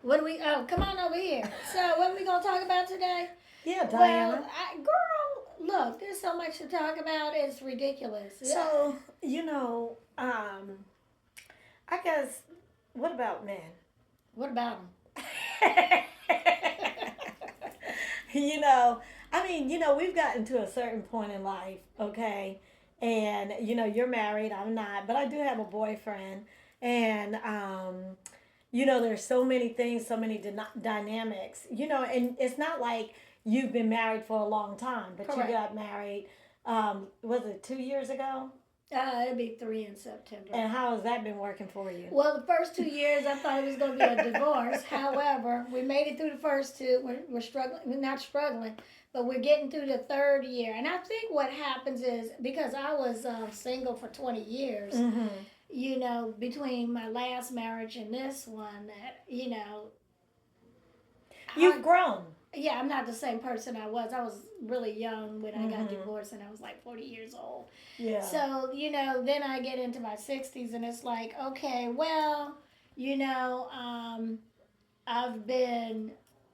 Come on over here. So, what are we going to talk about today? Yeah, Well, Diana. girl, look, there's so much to talk about. It's ridiculous. So, I guess, what about men? What about you know, we've gotten to a certain point in life, okay? And, you're married, I'm not, but I do have a boyfriend. And, there's so many things, so many dynamics, and it's not like you've been married for a long time, but you Correct. got married, was it 2 years ago? It'll be 3 in September. And how has that been working for you? Well, the first 2 years I thought it was going to be a divorce. However, we made it through the first two. We're struggling. We're not struggling, but we're getting through the third year. And I think what happens is because I was single for 20 years, Mm-hmm. Between my last marriage and this one, that, You've grown. yeah, I'm not the same person I was. I was really young when I got Mm-hmm. divorced, and I was like 40 years old. Yeah. So, then I get into my 60s, and it's like, okay, well, you know, um, I've been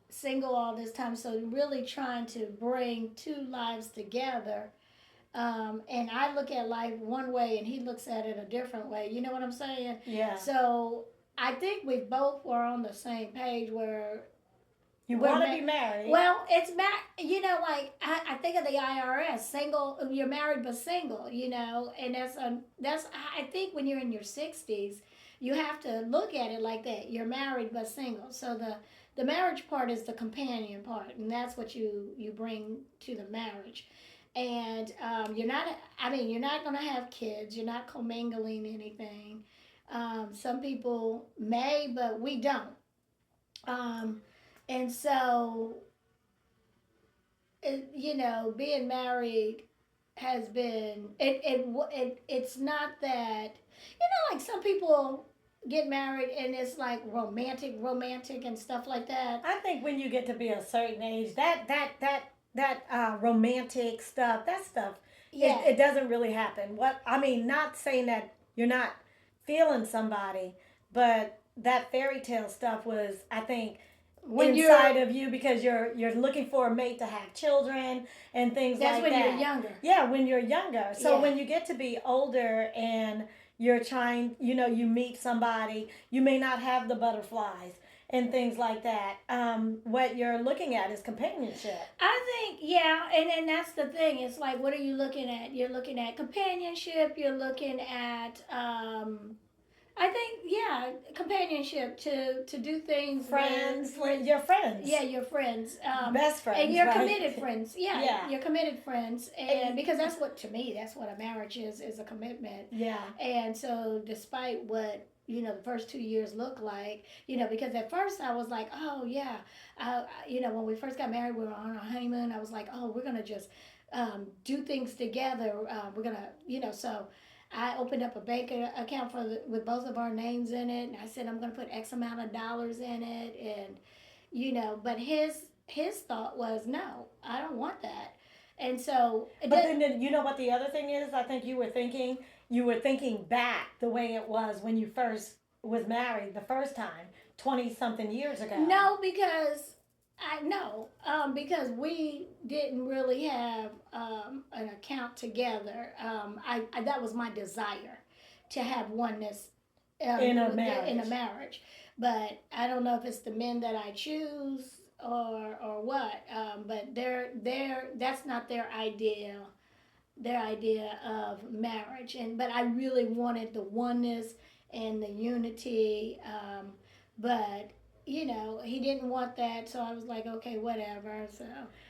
single all this time, so really trying to bring two lives together. And I look at life one way, and he looks at it a different way. You know what I'm saying? Yeah. So I think we both were on the same page where You want to be married. well, it's like I think of the IRS, single. You're married but single, and that's I think when you're in your 60s, you have to look at it like that. You're married but single. So the marriage part is the companion part, and that's what you bring to the marriage. And you're not. I mean, you're not going to have kids. You're not commingling anything. Some people may, but we don't. Um, and so, being married has been it's not that like some people get married and it's like romantic and stuff like that. I think when you get to be a certain age, that romantic stuff, that stuff, Yeah. it doesn't really happen. What I mean, not saying that you're not feeling somebody, but that fairy tale stuff was, I think, When inside of you because you're looking for a mate to have children and things that's like when that. you're younger. Yeah, when you're younger. So Yeah. when you get to be older and you're trying, you meet somebody, you may not have the butterflies and things like that. What you're looking at is companionship. I think, yeah, and that's the thing. It's like, what are you looking at? You're looking at companionship. You're looking at, I think, yeah, companionship to do things Friends, with your friends. yeah, your friends, Best friends. and you're right? committed friends. Yeah, Yeah. you're committed friends, and because that's what to me that's what a marriage is a commitment. Yeah. And so, despite what the first 2 years look like, because at first I was like, oh yeah, when we first got married, we were on our honeymoon. I was like, oh, we're gonna just do things together. We're gonna, so. I opened up a bank account with both of our names in it, and I said I'm going to put X amount of dollars in it, and but his thought was no, I don't want that, and so. But then you know what the other thing is? I think you were thinking back the way it was when you first was married the first time, 20 something years ago. No, because I know, because we didn't really have an account together. I that was my desire to have oneness In a marriage. In a marriage, but I don't know if it's the men that I choose or what. But that's not their idea of marriage, and but I really wanted the oneness and the unity. But he didn't want that, so I was like, okay, whatever. So,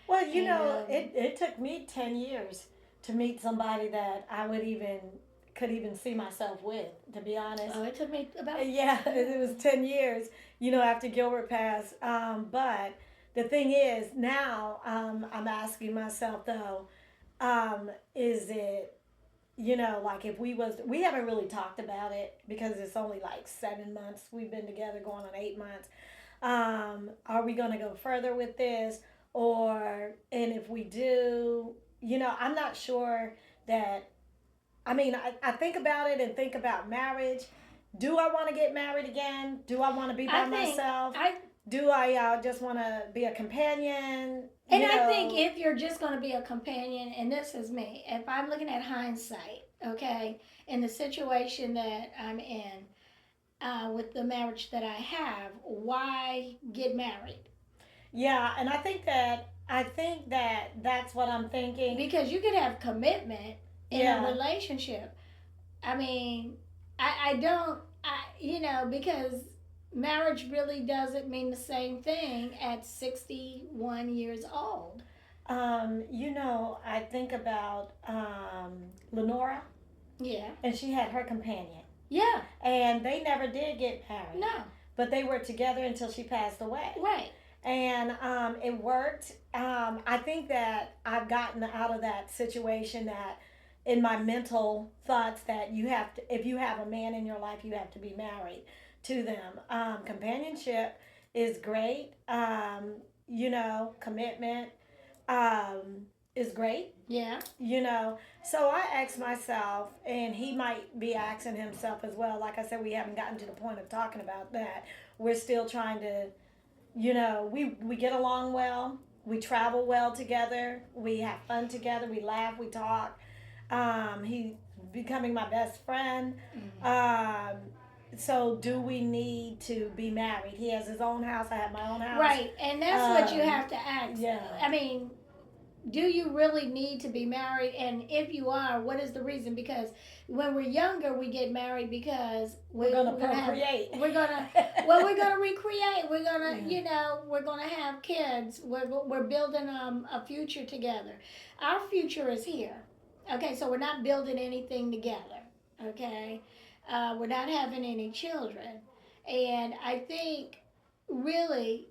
Well, and it took me 10 years to meet somebody that I could even see myself with, to be honest. oh, it took me about Yeah, it was 10 years, after Gilbert passed. But the thing is, now I'm asking myself, though, is it, like if we haven't really talked about it because it's only like 7 months we've been together, going on 8 months. Are we going to go further with this? And if we do, I'm not sure that, I mean, I think about it and think about marriage. Do I want to get married again? Do I want to be by myself? do I just want to be a companion? And You I think know, if you're just going to be a companion, and this is me, if I'm looking at hindsight, okay, in the situation that I'm in, with the marriage that I have, why get married? yeah, and I think that that's what I'm thinking. Because you could have commitment in a Yeah. relationship. I mean, I don't, because marriage really doesn't mean the same thing at 61 years old. I think about Lenora, Yeah. and she had her companion, Yeah. and they never did get married, No. but they were together until she passed away. Right. And it worked. I think that I've gotten out of that situation that in my mental thoughts that you have to, if you have a man in your life, you have to be married to them. Companionship is great. Commitment is great. Yeah. So I asked myself, and he might be asking himself as well. Like I said, we haven't gotten to the point of talking about that. We're still trying to, we get along well. We travel well together. We have fun together. We laugh. We talk. He's becoming my best friend. Mm-hmm. So do we need to be married? He has his own house. I have my own house. Right. And that's what you have to ask. Yeah. I mean, do you really need to be married? And if you are, what is the reason? Because when we're younger, we get married because we're gonna procreate. We're gonna recreate. We're gonna, Yeah. we're gonna have kids. We're building a future together. Our future is here. Okay, so we're not building anything together. Okay, we're not having any children, and I think really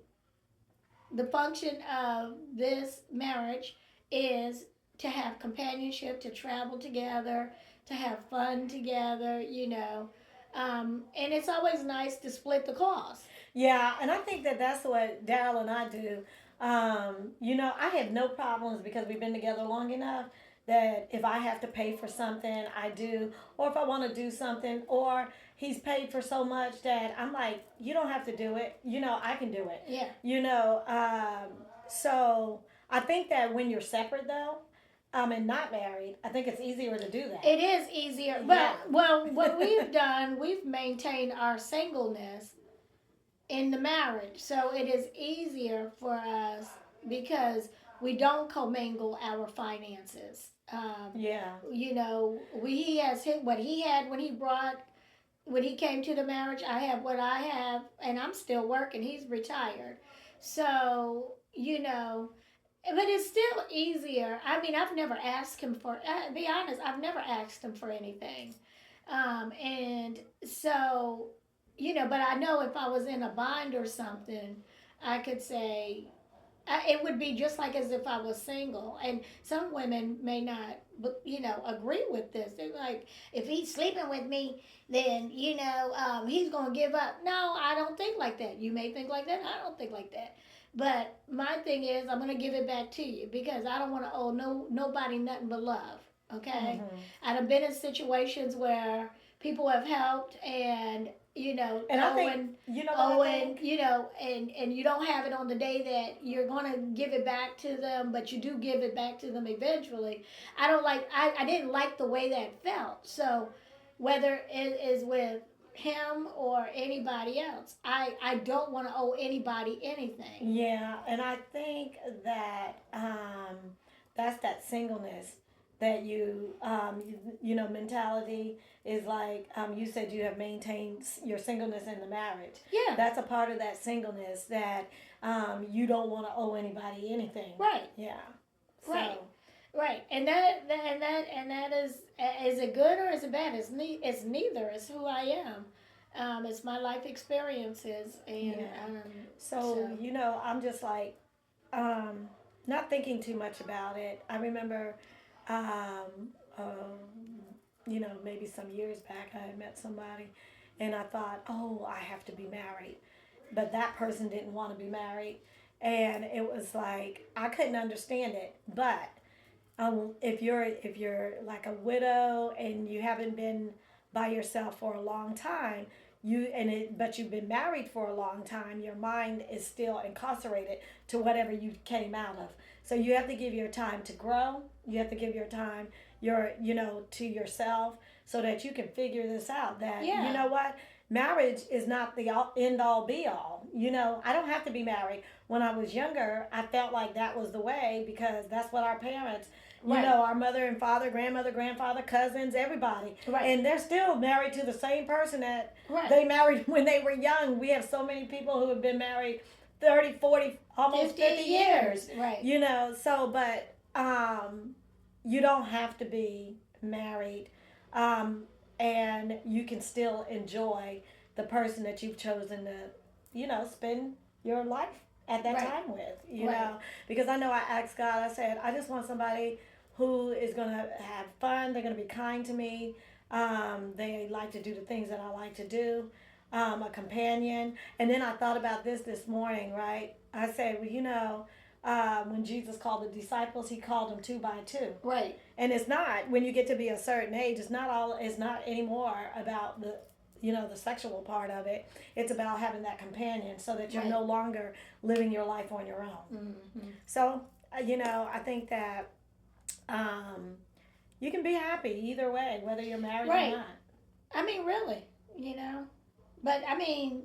the function of this marriage is to have companionship, to travel together, to have fun together, and it's always nice to split the cost. Yeah, and I think that that's what Daryl and I do. I have no problems because we've been together long enough that if I have to pay for something, I do, or if I want to do something, or he's paid for so much that I'm like, you don't have to do it. I can do it. Yeah. So I think that when you're separate though, and not married, I think it's easier to do that. It is easier. But, Yeah. well, what we've done, we've maintained our singleness in the marriage. So it is easier for us because we don't commingle our finances. Yeah. He has what he had when he came to the marriage. I have what I have, and I'm still working. He's retired. So, but it's still easier. I mean, I've never asked him for, be honest, I've never asked him for anything. And so, but I know if I was in a bind or something, I could say, it would be just like as if I was single. And some women may not, agree with this. They're like, if he's sleeping with me, then, he's going to give up. No, I don't think like that. You may think like that. I don't think like that. But my thing is, I'm going to give it back to you because I don't want to owe nobody nothing but love. Okay? Mm-hmm. I've been in situations where people have helped and And I think, and you don't have it on the day that you're gonna give it back to them, but you do give it back to them eventually. I didn't like the way that felt. So whether it is with him or anybody else, I don't want to owe anybody anything. Yeah, and I think that that's that singleness that mentality is like you said you have maintained your singleness in the marriage. Yeah. That's a part of that singleness that you don't want to owe anybody anything. Right. Yeah. Right. Right. And that is it good or is it bad? It's neither. It's who I am. It's my life experiences and yeah. So I'm just like not thinking too much about it. I remember um, maybe some years back I had met somebody and I thought, oh, I have to be married. But that person didn't want to be married. And it was like, I couldn't understand it. But if you're like a widow and you haven't been by yourself for a long time, but you've been married for a long time, your mind is still incarcerated to whatever you came out of. So you have to give your time to grow. You have to give your time to yourself so that you can figure this out, that you Yeah. know what, marriage is not the end all be all. I don't have to be married. When I was younger, I felt like that was the way because that's what our parents, Right. our mother and father, grandmother, grandfather, cousins, everybody. Right. And they're still married to the same person that Right. they married when they were young. We have so many people who have been married 30, 40, almost 50 years. Right. But you don't have to be married. Um, and you can still enjoy the person that you've chosen to, spend your life at that Right. time with, Right. because I know I asked God, I said, I just want somebody who is going to have fun, they're going to be kind to me, they like to do the things that I like to do, a companion. And then I thought about this morning, right? I said, well, when Jesus called the disciples, he called them two by two. Right. And it's not, when you get to be a certain age, it's not anymore about the sexual part of it. It's about having that companion so that you're Right. no longer living your life on your own. Mm-hmm. So, I think that you can be happy either way, whether you're married Right. or not. I mean, really, But I mean,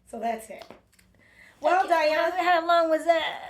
So that's it. Well, okay, Diana. how long was that?